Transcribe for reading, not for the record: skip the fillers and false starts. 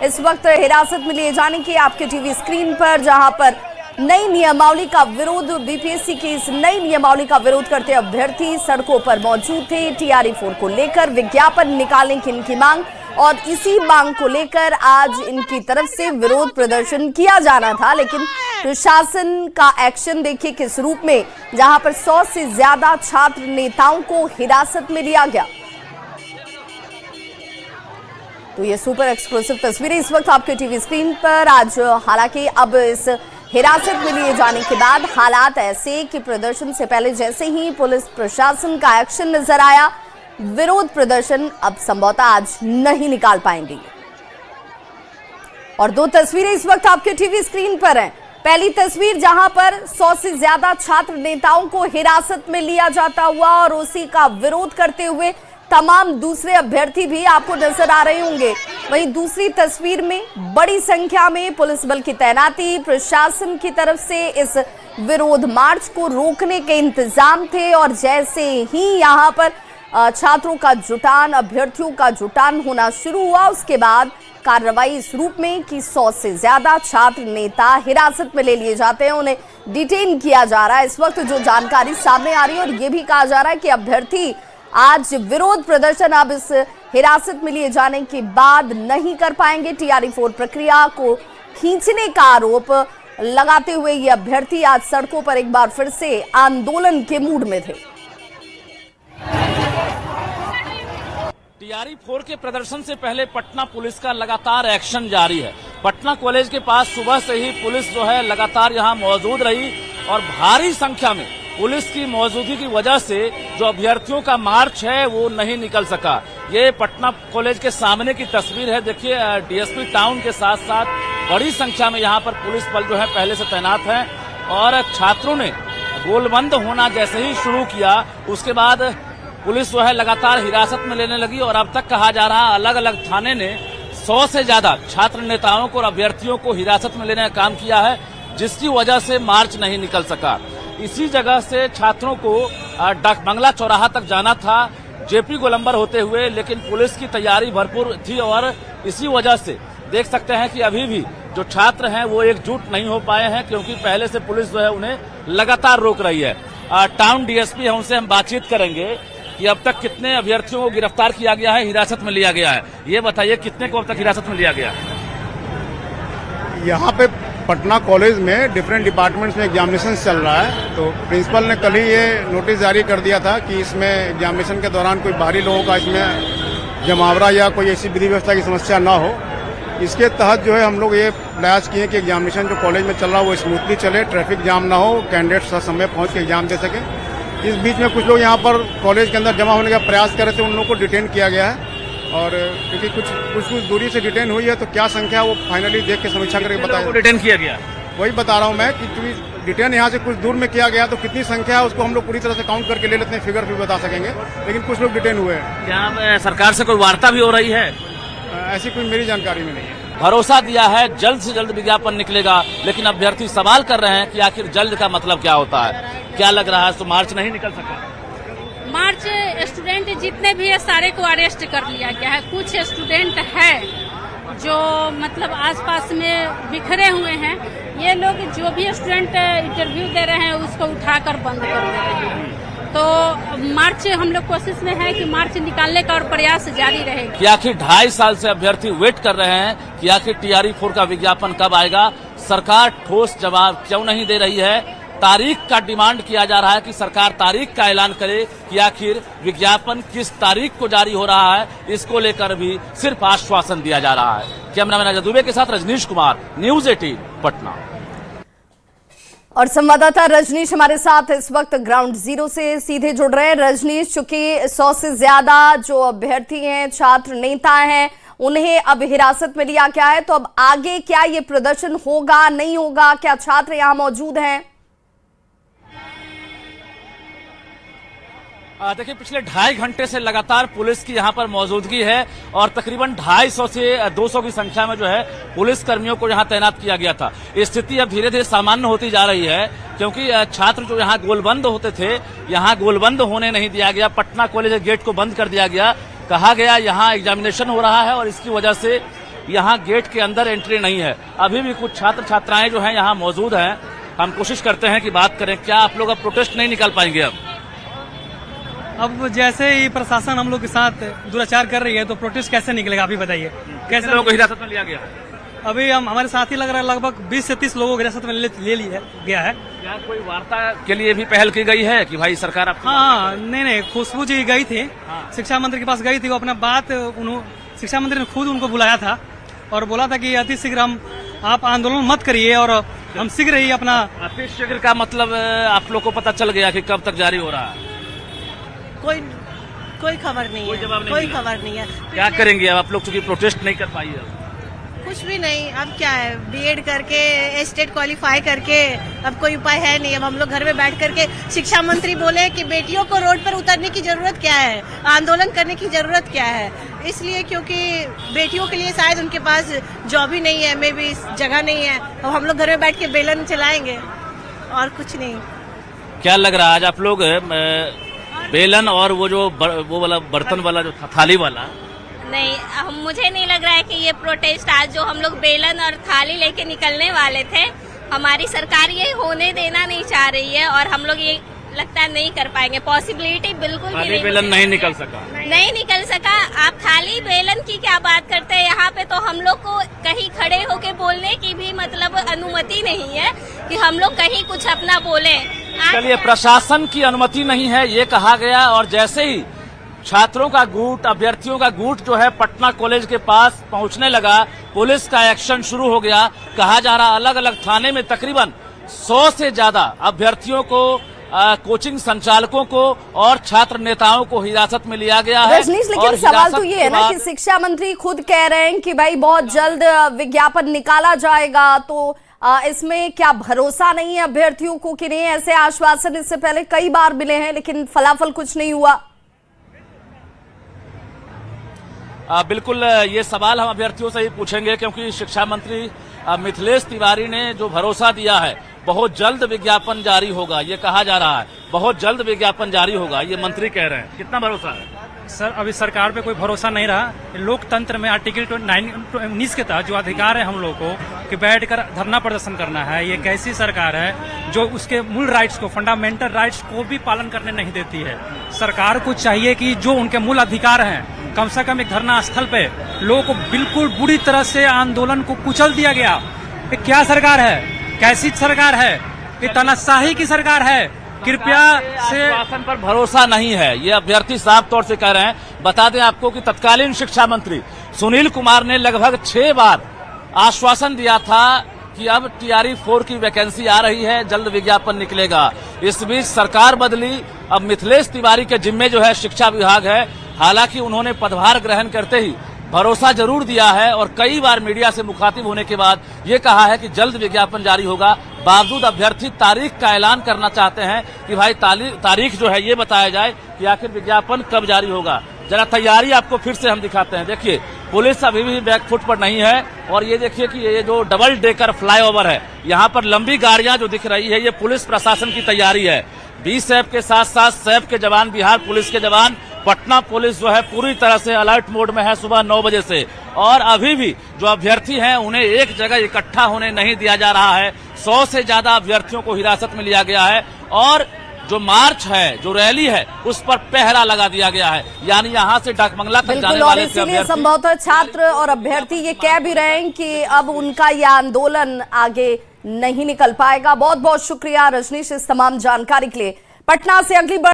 इस वक्त हिरासत में लिए जाने की आपके टीवी स्क्रीन पर, जहां पर नई नियमावली का विरोध, बीपीएससी की इस नई नियमावली का विरोध करते अभ्यर्थी सड़कों पर मौजूद थे। टीआरई 4 को लेकर विज्ञापन निकालने की इनकी मांग, और इसी मांग को लेकर आज इनकी तरफ से विरोध प्रदर्शन किया जाना था, लेकिन प्रशासन का एक्शन देखिए किस रूप में, जहां पर 100 से ज्यादा छात्र नेताओं को हिरासत में लिया गया। तो ये सुपर एक्सक्लूसिव तस्वीरें इस वक्त आपके टीवी स्क्रीन पर। आज हालांकि अब इस हिरासत में लिए जाने के बाद हालात ऐसे कि प्रदर्शन से पहले जैसे ही पुलिस प्रशासन का एक्शन नजर आया, विरोध प्रदर्शन अब संभवतः आज नहीं निकाल पाएंगे। और दो तस्वीरें इस वक्त आपके टीवी स्क्रीन पर हैं। पहली तस्वीर जहां पर 100 से ज्यादा छात्र नेताओं को हिरासत में लिया जाता हुआ और उसी का विरोध करते हुए तमाम दूसरे अभ्यर्थी भी आपको नजर आ रहे होंगे। वहीं दूसरी तस्वीर में बड़ी संख्या में पुलिस बल की तैनाती, प्रशासन की तरफ से इस विरोध मार्च को रोकने के इंतजाम थे, और जैसे ही यहां पर छात्रों का जुटान, अभ्यर्थियों का जुटान होना शुरू हुआ, उसके बाद कार्रवाई इस रूप में कि 100 से ज्यादा छात्र नेता हिरासत में ले लिए जाते हैं, उन्हें डिटेन किया जा रहा है। इस वक्त जो जानकारी सामने आ रही है, और ये भी कहा जा रहा है कि अभ्यर्थी आज विरोध प्रदर्शन अब इस हिरासत में लिए जाने के बाद नहीं कर पाएंगे। टीआरई 4 प्रक्रिया को खींचने का आरोप लगाते हुए ये अभ्यर्थी आज सड़कों पर एक बार फिर से आंदोलन के मूड में थे। टीआरई 4 के प्रदर्शन से पहले पटना पुलिस का लगातार एक्शन जारी है। पटना कॉलेज के पास सुबह से ही पुलिस जो है लगातार यहां मौजूद रही, और भारी संख्या में पुलिस की मौजूदगी की वजह से जो अभ्यर्थियों का मार्च है वो नहीं निकल सका। ये पटना कॉलेज के सामने की तस्वीर है। देखिए, डीएसपी टाउन के साथ साथ बड़ी संख्या में यहाँ पर पुलिस बल जो है पहले से तैनात है, और छात्रों ने गोलबंद होना जैसे ही शुरू किया, उसके बाद पुलिस जो है लगातार हिरासत में लेने लगी, और अब तक कहा जा रहा है अलग अलग थाने ने 100 से ज्यादा छात्र नेताओं को और अभ्यर्थियों को हिरासत में लेने का काम किया है, जिसकी वजह से मार्च नहीं निकल सका। इसी जगह से छात्रों को डाक बंगला चौराहा तक जाना था, जेपी गोलंबर होते हुए, लेकिन पुलिस की तैयारी भरपूर थी, और इसी वजह से देख सकते हैं कि अभी भी जो छात्र हैं वो एकजुट नहीं हो पाए हैं, क्योंकि पहले से पुलिस जो है उन्हें लगातार रोक रही है। टाउन डीएसपी है, उनसे हम बातचीत करेंगे कि अब तक कितने अभ्यर्थियों को गिरफ्तार किया गया है, हिरासत में लिया गया है। ये बताइए, कितने को अब तक हिरासत में लिया गया है? यहाँ पे पटना कॉलेज में डिफरेंट डिपार्टमेंट्स में एग्जामिनेशन चल रहा है, तो प्रिंसिपल ने कल ही ये नोटिस जारी कर दिया था कि इसमें एग्जामिनेशन के दौरान कोई बाहरी लोगों का इसमें जमावड़ा या कोई ऐसी विधि व्यवस्था की समस्या ना हो। इसके तहत जो है हम लोग ये प्रयास किए कि एग्जामिनेशन जो कॉलेज में चल रहा है वो स्मूथली चले, ट्रैफिक जाम ना हो, कैंडिडेट समय पहुंच के एग्जाम दे सके। इस बीच में कुछ लोग यहाँ पर कॉलेज के अंदर जमा होने का प्रयास कर रहे थे, उन लोगों को डिटेन किया गया है, और क्योंकि कुछ दूरी से डिटेन हुई है, तो क्या संख्या वो फाइनली देख के समीक्षा करके बताया। डिटेन किया गया, वही बता रहा हूँ मैं कि क्योंकि डिटेन यहाँ से कुछ दूर में किया गया, तो कितनी संख्या है उसको हम लोग पूरी तरह से काउंट करके ले लेते हैं, फिगर भी बता सकेंगे, लेकिन कुछ लोग डिटेन हुए हैं। यहाँ सरकार से कोई वार्ता भी हो रही है? ऐसी कोई मेरी जानकारी में नहीं है। भरोसा दिया है जल्द से जल्द विज्ञापन निकलेगा, लेकिन अभ्यर्थी सवाल कर रहे हैं कि आखिर जल्द का मतलब क्या होता है। क्या लग रहा है, तो मार्च नहीं निकल सका? मार्च स्टूडेंट जितने भी है सारे को अरेस्ट कर लिया गया है। कुछ स्टूडेंट है जो मतलब आसपास में बिखरे हुए हैं, ये लोग जो भी स्टूडेंट इंटरव्यू दे रहे हैं उसको उठाकर बंद कर दे रहे हैं। तो मार्च हम लोग कोशिश में है कि मार्च निकालने का और प्रयास जारी रहेगा। कि आखिर 2.5 साल से अभ्यर्थी वेट कर रहे हैं कि आखिर टीआरई 4 का विज्ञापन कब आएगा। सरकार ठोस जवाब क्यों नहीं दे रही है? तारीख का डिमांड किया जा रहा है कि सरकार तारीख का ऐलान करे कि आखिर विज्ञापन किस तारीख को जारी हो रहा है। इसको लेकर भी सिर्फ आश्वासन दिया जा रहा है। कैमरामैन अजय दुबे के साथ रजनीश कुमार, न्यूज 18 पटना। और संवाददाता रजनीश हमारे साथ इस वक्त ग्राउंड जीरो से सीधे जुड़ रहे हैं। रजनीश, चूंकि 100 से ज्यादा जो अभ्यर्थी हैं, छात्र नेता हैं, उन्हें अब हिरासत में लिया गया है, तो अब आगे क्या ये प्रदर्शन होगा, नहीं होगा? क्या छात्र यहाँ मौजूद हैं? देखिए, पिछले 2.5 घंटे से लगातार पुलिस की यहाँ पर मौजूदगी है, और तकरीबन 250 से 200 की संख्या में जो है पुलिस कर्मियों को यहाँ तैनात किया गया था। स्थिति अब धीरे धीरे सामान्य होती जा रही है, क्योंकि छात्र जो यहाँ गोलबंद होते थे, यहाँ गोलबंद होने नहीं दिया गया। पटना कॉलेज गेट को बंद कर दिया गया, कहा गया यहाँ एग्जामिनेशन हो रहा है, और इसकी वजह से यहाँ गेट के अंदर एंट्री नहीं है। अभी भी कुछ छात्र छात्राएं जो हैं यहाँ मौजूद हैं। हम कोशिश करते हैं कि बात करें। क्या आप लोग अब प्रोटेस्ट नहीं निकाल पाएंगे? अब जैसे ही प्रशासन हम लोग के साथ दुराचार कर रही है तो प्रोटेस्ट कैसे निकलेगा, आप ही बताइए। कैसे लोगों को हिरासत में लिया गया? अभी हम हमारे साथ ही लग रहा है लगभग 20 से 30 लोगों को हिरासत में ले लिया गया है। क्या कोई वार्ता के लिए भी पहल की गई है कि भाई सरकार आपको? हाँ, नहीं, खुशबू जी गई थी, शिक्षा मंत्री के पास गई थी। वो अपना बात शिक्षा मंत्री ने खुद उनको बुलाया था और बोला था कि अति शीघ्र आप आंदोलन मत करिए और हम शीघ्र ही अपना। अति शीघ्र का मतलब आप लोग को पता चल गया कि कब तक जारी हो रहा है? कोई खबर नहीं है, कोई खबर नहीं है। क्या करेंगे अब आप लोग, चूंकि प्रोटेस्ट नहीं कर पाई है? कुछ भी नहीं। अब क्या है, बीएड करके स्टेट क्वालिफाई करके अब कोई उपाय है नहीं। अब हम लोग घर में बैठ करके शिक्षा मंत्री बोले कि बेटियों को रोड पर उतरने की जरूरत क्या है, आंदोलन करने की जरूरत क्या है। इसलिए क्योंकि बेटियों के लिए शायद उनके पास जॉब ही नहीं है, मे भी जगह नहीं है। अब हम लोग घर में बैठ के बेलन चलाएंगे और कुछ नहीं। क्या लग रहा है आज आप लोग बेलन और वो वाला बर्तन वाला जो थाली वाला? नहीं, मुझे नहीं लग रहा है कि ये प्रोटेस्ट आज जो हम लोग बेलन और थाली लेके निकलने वाले थे, हमारी सरकार ये होने देना नहीं चाह रही है और हम लोग ये लगता है नहीं कर पाएंगे। पॉसिबिलिटी बिल्कुल भी नहीं। बेलन नहीं निकल सका। नहीं निकल सका। आप थाली बेलन की क्या बात करते हैं? यहाँ पे तो हम लोग को कहीं खड़े होके बोलने की भी मतलब अनुमति नहीं है कि हम लोग कहीं कुछ अपना बोले। चलिए, प्रशासन की अनुमति नहीं है ये कहा गया और जैसे ही छात्रों का गुट, अभ्यर्थियों का गुट जो है पटना कॉलेज के पास पहुंचने लगा, पुलिस का एक्शन शुरू हो गया। कहा जा रहा अलग अलग थाने में तकरीबन 100 से ज्यादा अभ्यर्थियों को, कोचिंग संचालकों को और छात्र नेताओं को हिरासत में लिया गया है। रजनीश, लेकिन सवाल तो ये है ना कि शिक्षा मंत्री खुद कह रहे हैं कि भाई बहुत जल्द विज्ञापन निकाला जाएगा, तो इसमें क्या भरोसा नहीं है अभ्यर्थियों को कि नहीं? ऐसे आश्वासन इससे पहले कई बार मिले हैं लेकिन फलाफल कुछ नहीं हुआ। बिल्कुल, ये सवाल हम अभ्यर्थियों से ही पूछेंगे क्योंकि शिक्षा मंत्री मिथिलेश तिवारी ने जो भरोसा दिया है बहुत जल्द विज्ञापन जारी होगा, ये कहा जा रहा है बहुत जल्द विज्ञापन जारी होगा, ये मंत्री कह रहे हैं। कितना भरोसा है? सर, अभी सरकार पे कोई भरोसा नहीं रहा। लोकतंत्र में आर्टिकल 19 के तहत जो अधिकार है हम लोग को कि बैठकर धरना प्रदर्शन करना है, ये कैसी सरकार है जो उसके मूल राइट्स को, फंडामेंटल राइट्स को भी पालन करने नहीं देती है। सरकार को चाहिए कि जो उनके मूल अधिकार हैं, कम से कम एक धरना स्थल पे लोगों को बिल्कुल बुरी तरह से आंदोलन को कुचल दिया गया। ये क्या सरकार है? कैसी सरकार है? ये तानाशाही की सरकार है। कृपया से शासन पर भरोसा नहीं है, ये अभ्यर्थी साफ तौर से कह रहे हैं। बता दें आपको कि तत्कालीन शिक्षा मंत्री सुनील कुमार ने लगभग 6 बार आश्वासन दिया था कि अब टीआरई 4 की वैकेंसी आ रही है, जल्द विज्ञापन निकलेगा। इस बीच सरकार बदली, अब मिथिलेश तिवारी के जिम्मे जो है शिक्षा विभाग है। हालांकि उन्होंने पदभार ग्रहण करते ही भरोसा जरूर दिया है और कई बार मीडिया से मुखातिब होने के बाद ये कहा है कि जल्द विज्ञापन जारी होगा। बावजूद अभ्यर्थी तारीख का ऐलान करना चाहते हैं कि भाई तारीख जो है ये बताया जाए कि आखिर विज्ञापन कब जारी होगा। जरा तैयारी आपको फिर से हम दिखाते हैं। देखिए, पुलिस अभी भी बैकफुट पर नहीं है और ये देखिए कि ये जो डबल डेकर फ्लाईओवर है, यहाँ पर लंबी गाड़ियां जो दिख रही है, ये पुलिस प्रशासन की तैयारी है। बीएसएफ के साथ साथ सैफ के जवान, बिहार पुलिस के जवान, पटना पुलिस जो है पूरी तरह से अलर्ट मोड में है सुबह 9 बजे से। और अभी भी जो अभ्यर्थी हैं उन्हें एक जगह इकट्ठा होने नहीं दिया जा रहा है। 100 से ज्यादा अभ्यर्थियों को हिरासत में लिया गया है और जो मार्च है, जो रैली है, उस पर पहरा लगा दिया गया है। यानी यहाँ से डाकबंगला तक जाने वाले इसीलिए संभवतः छात्र और अभ्यर्थी ये कह भी रहे हैं कि अब उनका यह आंदोलन आगे नहीं निकल पाएगा। बहुत बहुत शुक्रिया रजनीश इस तमाम जानकारी के लिए। पटना से अगली